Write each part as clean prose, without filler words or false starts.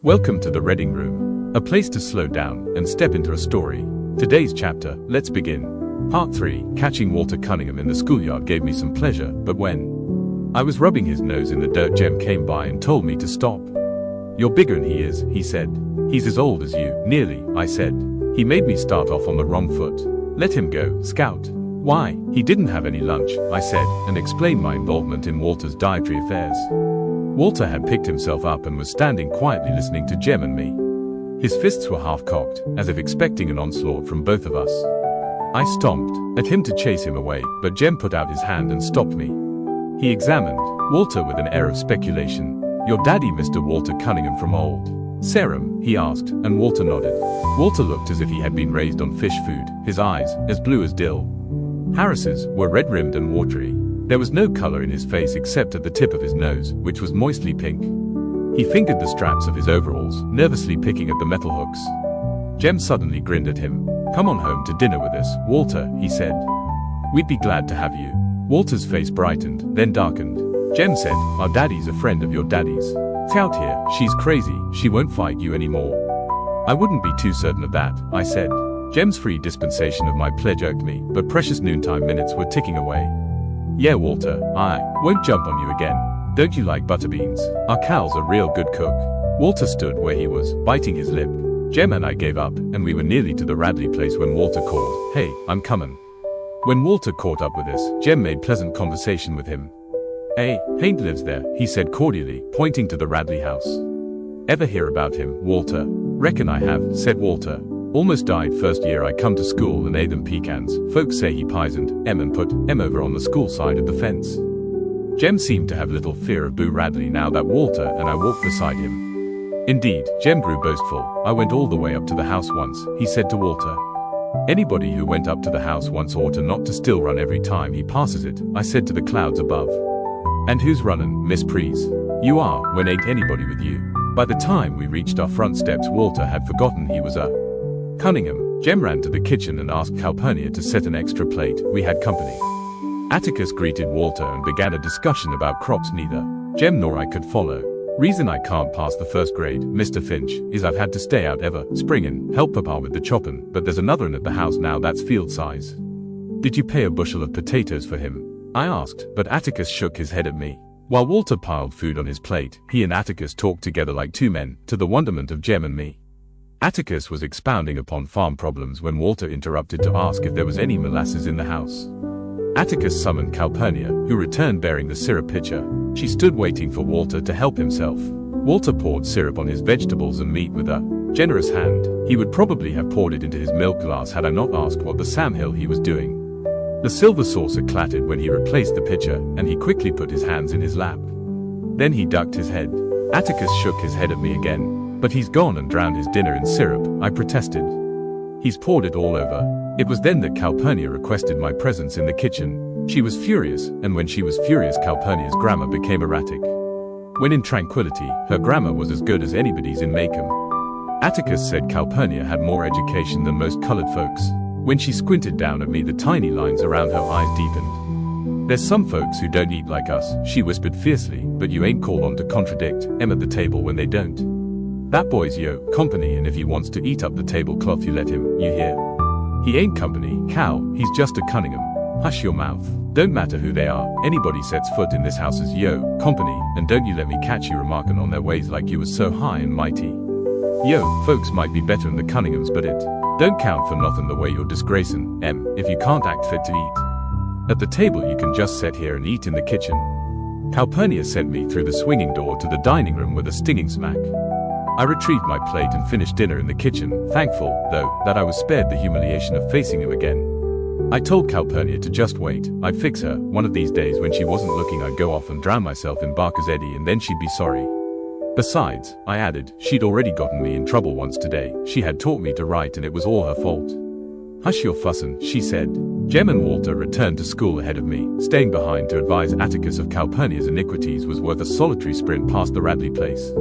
Welcome to the Reading Room, a place to slow down and step into a story. Today's chapter, let's begin. Part 3, catching Walter Cunningham in the schoolyard gave me some pleasure, but when I was rubbing his nose in the dirt, Jem came by and told me to stop. "You're bigger'n he is," he said. "He's as old as you, nearly," I said. "He made me start off on the wrong foot." "Let him go, Scout." "Why? He didn't have any lunch," I said, and explained my involvement in Walter's dietary affairs. Walter had picked himself up and was standing quietly listening to Jem and me. His fists were half-cocked, as if expecting an onslaught from both of us. I stomped at him to chase him away, but Jem put out his hand and stopped me. He examined Walter with an air of speculation. "Your daddy, Mr. Walter Cunningham from Old Sarum?" he asked, and Walter nodded. Walter looked as if he had been raised on fish food, his eyes as blue as dill. Harris's were red-rimmed and watery. There was no color in his face except at the tip of his nose, which was moistly pink. He fingered the straps of his overalls, nervously picking at the metal hooks. Jem suddenly grinned at him. "Come on home to dinner with us, Walter," he said. "We'd be glad to have you." Walter's face brightened, then darkened. Jem said, "Our daddy's a friend of your daddy's. Out here, she's crazy, she won't fight you anymore." "I wouldn't be too certain of that," I said. Jem's free dispensation of my pledge irked me, but precious noontime minutes were ticking away. "Yeah, Walter, I won't jump on you again. Don't you like butterbeans? Our Cal's a real good cook." Walter stood where he was, biting his lip. Jem and I gave up, and we were nearly to the Radley place when Walter called, "Hey, I'm coming." When Walter caught up with us, Jem made pleasant conversation with him. Haint lives there," he said cordially, pointing to the Radley house. "Ever hear about him, Walter?" "Reckon I have," said Walter. "Almost died first year I come to school and ate them pecans. Folks say he poisoned Em and put Em over on the school side of the fence." Jem seemed to have little fear of Boo Radley now that Walter and I walked beside him. Indeed, Jem grew boastful. "I went all the way up to the house once," he said to Walter. "Anybody who went up to the house once ought to not to still run every time he passes it," I said to the clouds above. "And who's running, Miss Prees?" "You are, when ain't anybody with you." By the time we reached our front steps, Walter had forgotten he was a Cunningham. Jem ran to the kitchen and asked Calpurnia to set an extra plate. We had company. Atticus greeted Walter and began a discussion about crops neither Jem nor I could follow. "Reason I can't pass the first grade, Mr. Finch, is I've had to stay out ever spring and help Papa with the choppin', but there's another one at the house now that's field size." "Did you pay a bushel of potatoes for him?" I asked, but Atticus shook his head at me. While Walter piled food on his plate, he and Atticus talked together like two men, to the wonderment of Jem and me. Atticus was expounding upon farm problems when Walter interrupted to ask if there was any molasses in the house. Atticus summoned Calpurnia, who returned bearing the syrup pitcher. She stood waiting for Walter to help himself. Walter poured syrup on his vegetables and meat with a generous hand. He would probably have poured it into his milk glass had I not asked what the Samhill he was doing. The silver saucer clattered when he replaced the pitcher, and he quickly put his hands in his lap. Then he ducked his head. Atticus shook his head at me again. "But he's gone and drowned his dinner in syrup," I protested. "He's poured it all over." It was then that Calpurnia requested my presence in the kitchen. She was furious, and when she was furious, Calpurnia's grammar became erratic. When in tranquility, her grammar was as good as anybody's in Maycomb. Atticus said Calpurnia had more education than most colored folks. When she squinted down at me, the tiny lines around her eyes deepened. "There's some folks who don't eat like us," she whispered fiercely, "but you ain't called on to contradict Em at the table when they don't. That boy's yo company, and if he wants to eat up the tablecloth, you let him, you hear? He ain't company, Cal, he's just a Cunningham. Hush your mouth. Don't matter who they are, anybody sets foot in this house is yo company, and don't you let me catch you remarking on their ways like you was so high and mighty. Yo folks might be better than the Cunninghams, but it don't count for nothing the way you're disgracing Em, if you can't act fit to eat. At the table you can just sit here and eat in the kitchen." Calpurnia sent me through the swinging door to the dining room with a stinging smack. I retrieved my plate and finished dinner in the kitchen, thankful, though, that I was spared the humiliation of facing him again. I told Calpurnia to just wait. I'd fix her. One of these days when she wasn't looking, I'd go off and drown myself in Barker's eddy, and then she'd be sorry. Besides, I added, she'd already gotten me in trouble once today. She had taught me to write, and it was all her fault. "Hush your fussin'," she said. Jem and Walter returned to school ahead of me. Staying behind to advise Atticus of Calpurnia's iniquities was worth a solitary sprint past the Radley place.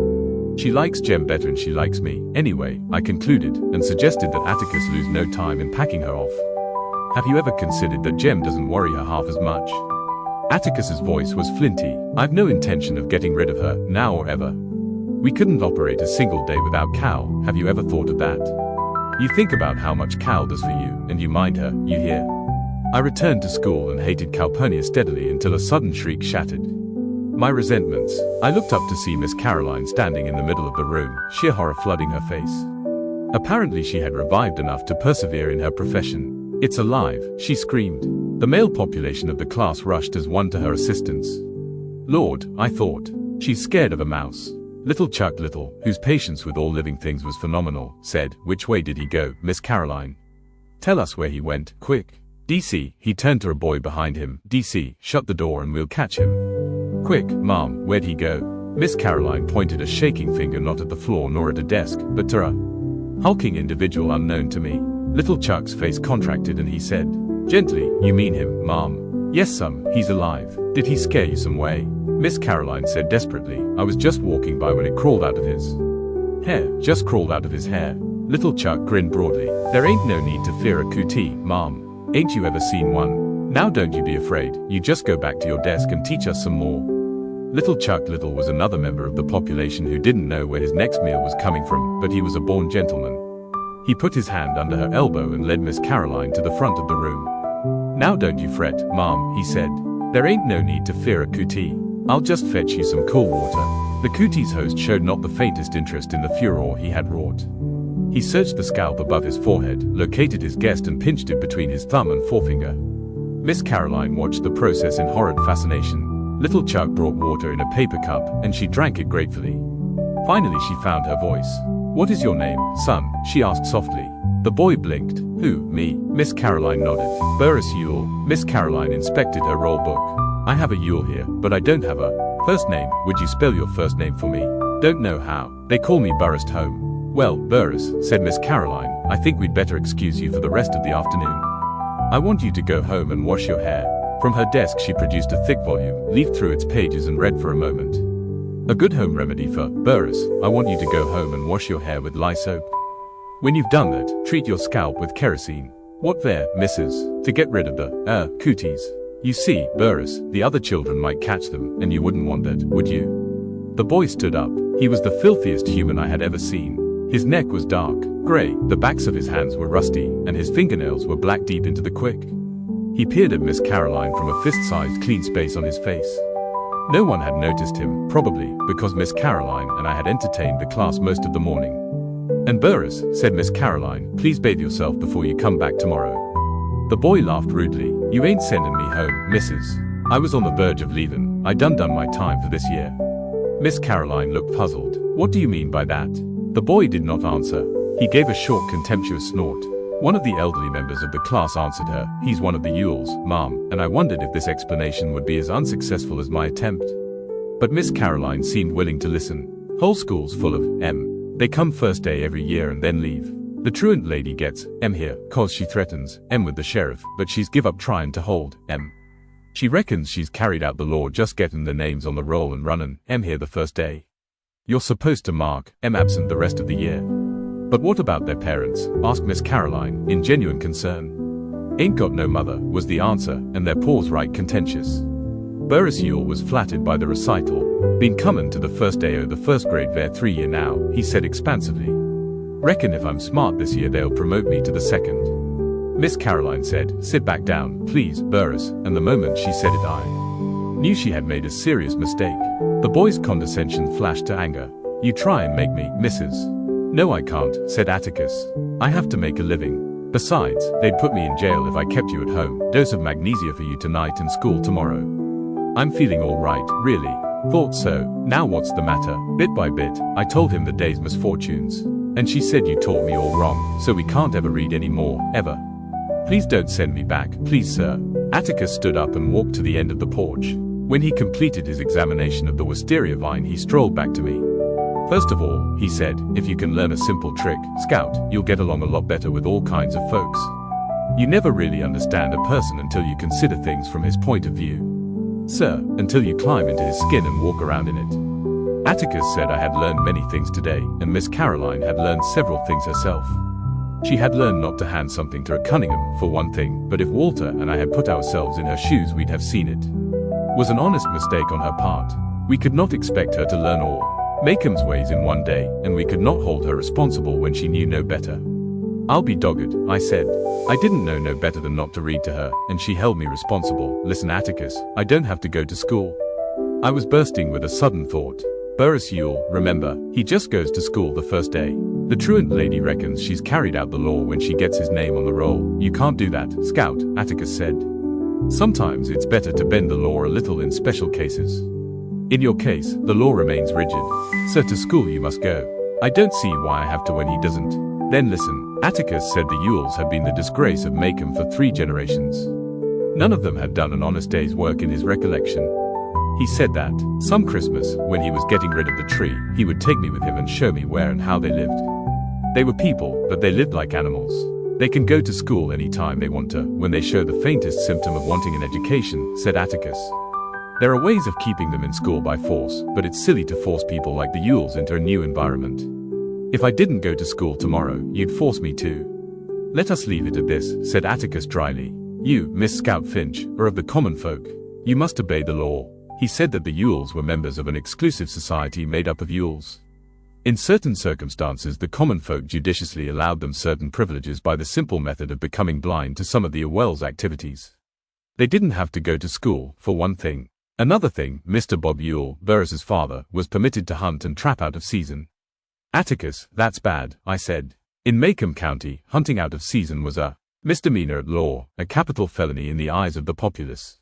"She likes Jem better than she likes me, anyway," I concluded, and suggested that Atticus lose no time in packing her off. "Have you ever considered that Jem doesn't worry her half as much?" Atticus's voice was flinty. "I've no intention of getting rid of her, now or ever. We couldn't operate a single day without Cal. Have you ever thought of that? You think about how much Cal does for you, and you mind her, you hear? I returned to school and hated Calpurnia steadily until a sudden shriek shattered my resentments. I looked up to see Miss Caroline standing in the middle of the room, sheer horror flooding her face. Apparently she had revived enough to persevere in her profession. It's alive, she screamed. The male population of the class rushed as one to her assistance. Lord, I thought. She's scared of a mouse. Little Chuck Little, whose patience with all living things was phenomenal, said, "Which way did he go, Miss Caroline? Tell us where he went, quick." "DC," he turned to a boy behind him. "DC, shut the door and we'll catch him." "Quick, Mom, where'd he go?" Miss Caroline pointed a shaking finger not at the floor nor at a desk, but to a hulking individual unknown to me. Little Chuck's face contracted and he said, "Gently, you mean him, Mom?" "Yes, son, he's alive. Did he scare you some way?" Miss Caroline said desperately. "I was just walking by when it crawled out of his hair." "Just crawled out of his hair?" Little Chuck grinned broadly. "There ain't no need to fear a cootie, Mom. Ain't you ever seen one? Now don't you be afraid, you just go back to your desk and teach us some more." Little Chuck Little was another member of the population who didn't know where his next meal was coming from, but he was a born gentleman. He put his hand under her elbow and led Miss Caroline to the front of the room. "Now don't you fret, Mom," he said. "There ain't no need to fear a cootie. I'll just fetch you some cool water." The cootie's host showed not the faintest interest in the furor he had wrought. He searched the scalp above his forehead, located his guest and pinched it between his thumb and forefinger. Miss Caroline watched the process in horrid fascination. Little Chuck brought water in a paper cup, and she drank it gratefully. Finally she found her voice. "What is your name, son?" she asked softly. The boy blinked. "Who, me?" Miss Caroline nodded. "Burris Yule." Miss Caroline inspected her roll book. "I have a Yule here, but I don't have a first name. Would you spell your first name for me?" "Don't know how. They call me Burris home." "Well, Burris," said Miss Caroline, "I think we'd better excuse you for the rest of the afternoon. I want you to go home and wash your hair." From her desk she produced a thick volume, leafed through its pages and read for a moment. "A good home remedy for Burris. I want you to go home and wash your hair with lye soap. When you've done that, treat your scalp with kerosene." "What there, missus?" "To get rid of the, cooties. You see, Burris, the other children might catch them, and you wouldn't want that, would you?" The boy stood up. He was the filthiest human I had ever seen. His neck was dark, grey, the backs of his hands were rusty, and his fingernails were black deep into the quick. He peered at Miss Caroline from a fist-sized clean space on his face. No one had noticed him, probably because Miss Caroline and I had entertained the class most of the morning. "And Burris," said Miss Caroline, "please bathe yourself before you come back tomorrow." The boy laughed rudely. "You ain't sending me home, missus. I was on the verge of leaving. I done my time for this year." Miss Caroline looked puzzled. "What do you mean by that?" The boy did not answer. He gave a short, contemptuous snort. One of the elderly members of the class answered her. "He's one of the Yules, Ma'am," and I wondered if this explanation would be as unsuccessful as my attempt. But Miss Caroline seemed willing to listen. "Whole school's full of They come first day every year and then leave. The truant lady gets here, 'cause she threatens with the sheriff, but she's give up trying to hold She reckons she's carried out the law just getting the names on the roll and running here the first day. You're supposed to mark absent the rest of the year." "But what about their parents?" asked Miss Caroline, in genuine concern. "Ain't got no mother," was the answer, and their pause right contentious. Burris Yule was flattered by the recital. "Been comin' to the first day o' the first grade there 3 year now," he said expansively. "Reckon if I'm smart this year they'll promote me to the second." Miss Caroline said, "Sit back down, please, Burris," and the moment she said it I knew she had made a serious mistake. The boy's condescension flashed to anger. "You try and make me, missus." "No I can't," said Atticus. "I have to make a living. Besides, they'd put me in jail if I kept you at home. Dose of magnesia for you tonight and school tomorrow." "I'm feeling all right, really." "Thought so. Now what's the matter?" "Bit by bit, I told him the day's misfortunes. And she said you taught me all wrong, so we can't ever read any more, ever. Please don't send me back, please sir." Atticus stood up and walked to the end of the porch. When he completed his examination of the wisteria vine he strolled back to me. "First of all," he said, "if you can learn a simple trick, Scout, you'll get along a lot better with all kinds of folks. You never really understand a person until you consider things from his point of view. Sir, until you climb into his skin and walk around in it." Atticus said I had learned many things today, and Miss Caroline had learned several things herself. She had learned not to hand something to a Cunningham, for one thing, but if Walter and I had put ourselves in her shoes we'd have seen it. Was an honest mistake on her part. We could not expect her to learn all. Maycomb's ways in one day, and we could not hold her responsible when she knew no better. I'll be dogged, I said. I didn't know no better than not to read to her, and she held me responsible. Listen, Atticus, I don't have to go to school. I was bursting with a sudden thought. Burris Yule, remember, he just goes to school the first day. The truant lady reckons she's carried out the law when she gets his name on the roll. You can't do that, Scout, Atticus said. Sometimes it's better to bend the law a little in special cases. In your case, the law remains rigid. So to school you must go. I don't see why I have to when he doesn't. Then listen, Atticus said the Yules had been the disgrace of Maycomb for 3 generations. None of them had done an honest day's work in his recollection. He said that, some Christmas, when he was getting rid of the tree, he would take me with him and show me where and how they lived. They were people, but they lived like animals. They can go to school any time they want to, when they show the faintest symptom of wanting an education, said Atticus. There are ways of keeping them in school by force, but it's silly to force people like the Yules into a new environment. If I didn't go to school tomorrow, you'd force me to. Let us leave it at this, said Atticus dryly. You, Miss Scout Finch, are of the common folk. You must obey the law. He said that the Yules were members of an exclusive society made up of Yules. In certain circumstances, the common folk judiciously allowed them certain privileges by the simple method of becoming blind to some of the Wells activities. They didn't have to go to school, for one thing. Another thing, Mr. Bob Yule, Burris's father, was permitted to hunt and trap out of season. Atticus, that's bad, I said. In Maycomb County, hunting out of season was a misdemeanor at law, a capital felony in the eyes of the populace.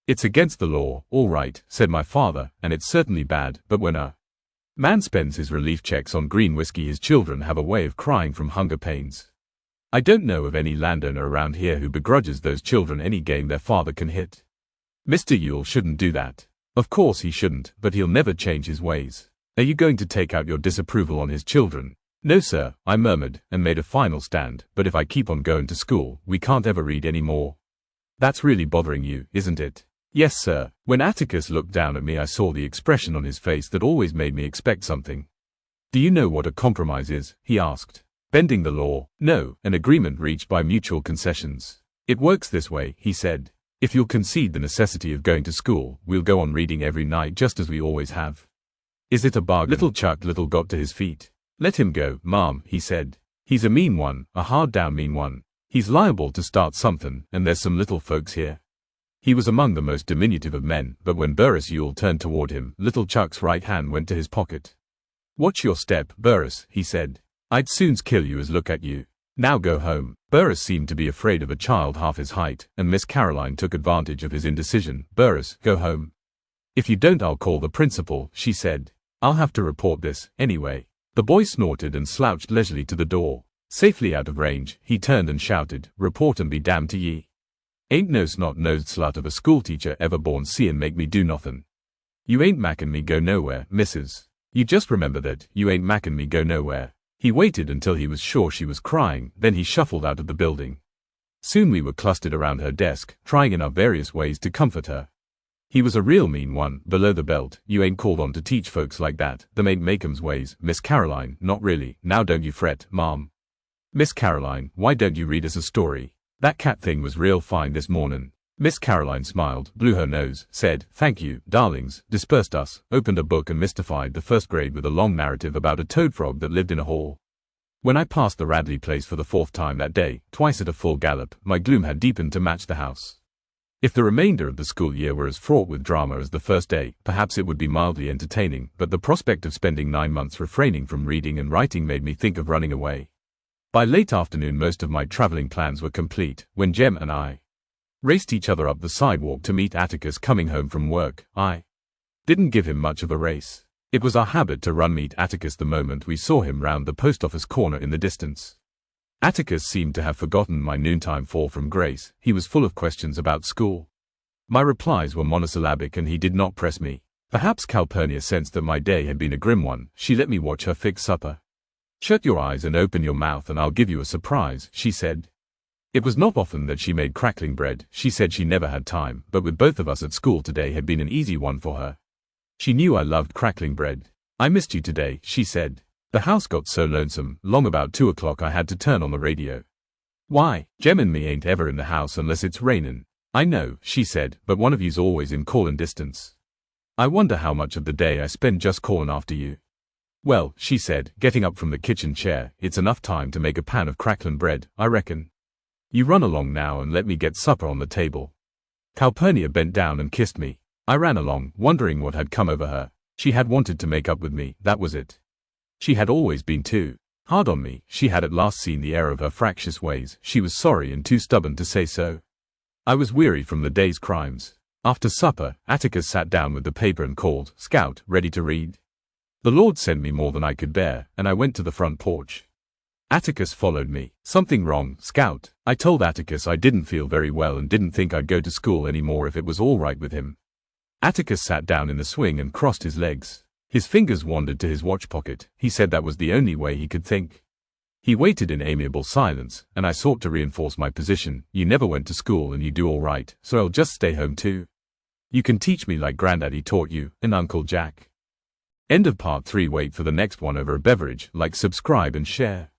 It's against the law, all right, said my father, and it's certainly bad, but when a man spends his relief checks on green whiskey, his children have a way of crying from hunger pains. I don't know of any landowner around here who begrudges those children any game their father can hit. Mr. Yule shouldn't do that. Of course he shouldn't, but he'll never change his ways. Are you going to take out your disapproval on his children? No, sir, I murmured, and made a final stand, but if I keep on going to school, we can't ever read any more. That's really bothering you, isn't it? Yes, sir. When Atticus looked down at me, I saw the expression on his face that always made me expect something. Do you know what a compromise is? He asked. Bending the law? No, an agreement reached by mutual concessions. It works this way, he said. If you'll concede the necessity of going to school, we'll go on reading every night just as we always have. Is it a bargain? Little Chuck Little got to his feet. Let him go, Ma'am, he said. He's a mean one, a hard-down mean one. He's liable to start something, and there's some little folks here. He was among the most diminutive of men, but when Burris Yule turned toward him, little Chuck's right hand went to his pocket. Watch your step, Burris, he said. I'd soon kill you as look at you. Now go home. Burris seemed to be afraid of a child half his height, and Miss Caroline took advantage of his indecision. Burris, go home. If you don't, I'll call the principal, she said. I'll have to report this, anyway. The boy snorted and slouched leisurely to the door. Safely out of range, he turned and shouted, Report and be damned to ye. Ain't no snot-nosed slut of a schoolteacher ever born see and make me do nothin'. You ain't mackin' me go nowhere, missus. You just remember that, you ain't mackin' me go nowhere. He waited until he was sure she was crying, then he shuffled out of the building. Soon we were clustered around her desk, trying in our various ways to comfort her. He was a real mean one, below the belt. You ain't called on to teach folks like that. Them ain't Maycomb's ways, Miss Caroline, not really. Now don't you fret, Ma'am. Miss Caroline, why don't you read us a story? That cat thing was real fine this mornin'. Miss Caroline smiled, blew her nose, said, Thank you, darlings, dispersed us, opened a book and mystified the first grade with a long narrative about a toad frog that lived in a hall. When I passed the Radley place for the 4th time that day, twice at a full gallop, my gloom had deepened to match the house. If the remainder of the school year were as fraught with drama as the first day, perhaps it would be mildly entertaining, but the prospect of spending 9 months refraining from reading and writing made me think of running away. By late afternoon most of my traveling plans were complete, when Jem and I raced each other up the sidewalk to meet Atticus coming home from work. I didn't give him much of a race. It was our habit to run meet Atticus the moment we saw him round the post office corner in the distance. Atticus seemed to have forgotten my noontime fall from grace. He was full of questions about school. My replies were monosyllabic and he did not press me. Perhaps Calpurnia sensed that my day had been a grim one. She let me watch her fix supper. Shut your eyes and open your mouth and I'll give you a surprise, she said. It was not often that she made crackling bread. She said she never had time, but with both of us at school today had been an easy one for her. She knew I loved crackling bread. I missed you today, she said. The house got so lonesome, long about 2 o'clock I had to turn on the radio. Why, Jem and me ain't ever in the house unless it's rainin'. I know, she said, but one of you's always in callin' distance. I wonder how much of the day I spend just callin' after you. "Well," she said, getting up from the kitchen chair, "it's enough time to make a pan of crackling bread, I reckon. You run along now and let me get supper on the table." Calpurnia bent down and kissed me. I ran along, wondering what had come over her. She had wanted to make up with me, that was it. She had always been too hard on me. She had at last seen the error of her fractious ways. She was sorry and too stubborn to say so. I was weary from the day's crimes. After supper, Atticus sat down with the paper and called, "Scout, ready to read?" The Lord sent me more than I could bear, and I went to the front porch. Atticus followed me. "Something wrong, Scout?" I told Atticus I didn't feel very well and didn't think I'd go to school anymore if it was all right with him. Atticus sat down in the swing and crossed his legs. His fingers wandered to his watch pocket. He said that was the only way he could think. He waited in amiable silence, and I sought to reinforce my position. "You never went to school and you do all right, so I'll just stay home too. You can teach me like Granddaddy taught you, and Uncle Jack." End of part 3. Wait for the next one over a beverage. Like, subscribe and share.